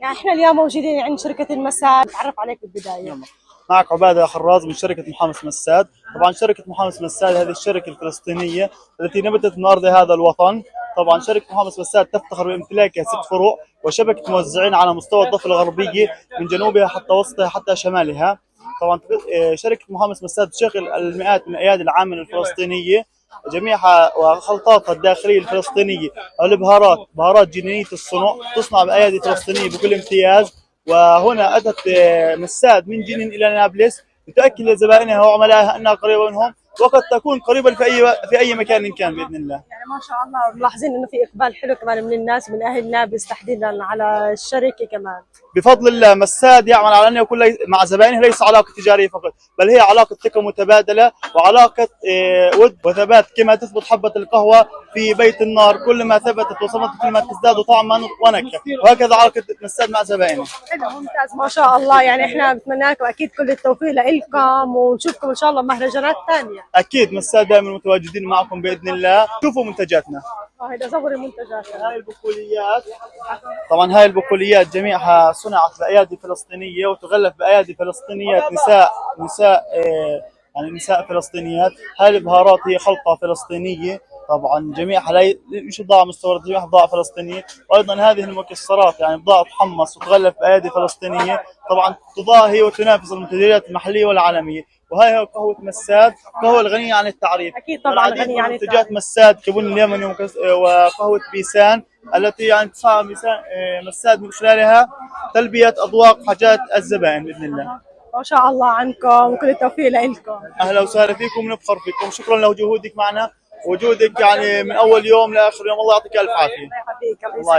يعني احنا اليوم موجودين عند شركة المساد، نتعرف عليك بالبداية. يلا. معك عبادة خراز من شركة محامس مساد. طبعا شركة محامس مساد هذه الشركة الفلسطينية التي نبتت من أرض هذا الوطن. طبعا شركة محامس مساد تفتخر بامتلاكها 6 فروع وشبكة موزعين على مستوى الضفة الغربية من جنوبها حتى وسطها حتى شمالها. طبعا شركة محامس مساد تشغل المئات من الأيادي العاملة الفلسطينية جميعها وخلطاتها الداخلية الفلسطينية البهارات، بهارات جنينية الصنع تصنع بأيادي فلسطينية بكل امتياز. وهنا أتت مساد من جنين إلى نابلس لتأكد لزبائنها وعملائها أنها قريبة منهم، وقد تكون قريبة في أي مكان كان بإذن الله. يعني ما شاء الله ملاحظين انه في اقبال حلو كمان من الناس من اهل نابلس تحديدا على الشركة كمان. بفضل الله مساد يعمل على أن يكون مع زبائنه ليس علاقة تجارية فقط، بل هي علاقة ثقة متبادلة وعلاقة ود وثبات، كما تثبت حبة القهوة في بيت النار كلما ثبتت وصمتت كلما تزداد طعما ونكهة، وهكذا علاقة مساد مع زبائنه. حلو ممتاز ما شاء الله. يعني احنا بنتمنى لكم اكيد كل التوفيق لكم ونشوفكم ان شاء الله مهرجانات ثانية. أكيد مساد دائما متواجدين معكم بإذن الله. شوفوا منتجاتنا. هذا صوري منتجات. هاي البقوليات، طبعا هاي البقوليات جميعها صنعت بأيادي فلسطينية وتغلف بأيادي فلسطينيات يعني نساء فلسطينيات. هاي البهارات هي خلطة فلسطينية، طبعا جميعها مش بضاعة مستوردة، جميعها بضاعة فلسطينية. وأيضا هذه المكسرات يعني بضاعة تحمص وتغلف بأيادي فلسطينية، طبعا تضاهي وتنافس المنتجات المحلية والعالمية. وهي قهوة مساد، قهوة الغنية عن التعريف. اكيد طبعا غنية عن منتجات التعريف. مساد كبن اليمني وقهوة بيسان التي يعني تسعى مساد من خلالها تلبية أذواق حاجات الزبائن بإذن الله. ما شاء الله عنكم وكل التوفيق لكم. أهلا وسهلا فيكم، نفخر فيكم، شكرا لجهودك معنا، وجودك يعني من أول يوم لآخر يوم. الله يعطيك ألف عافية. الله يحفظك. الله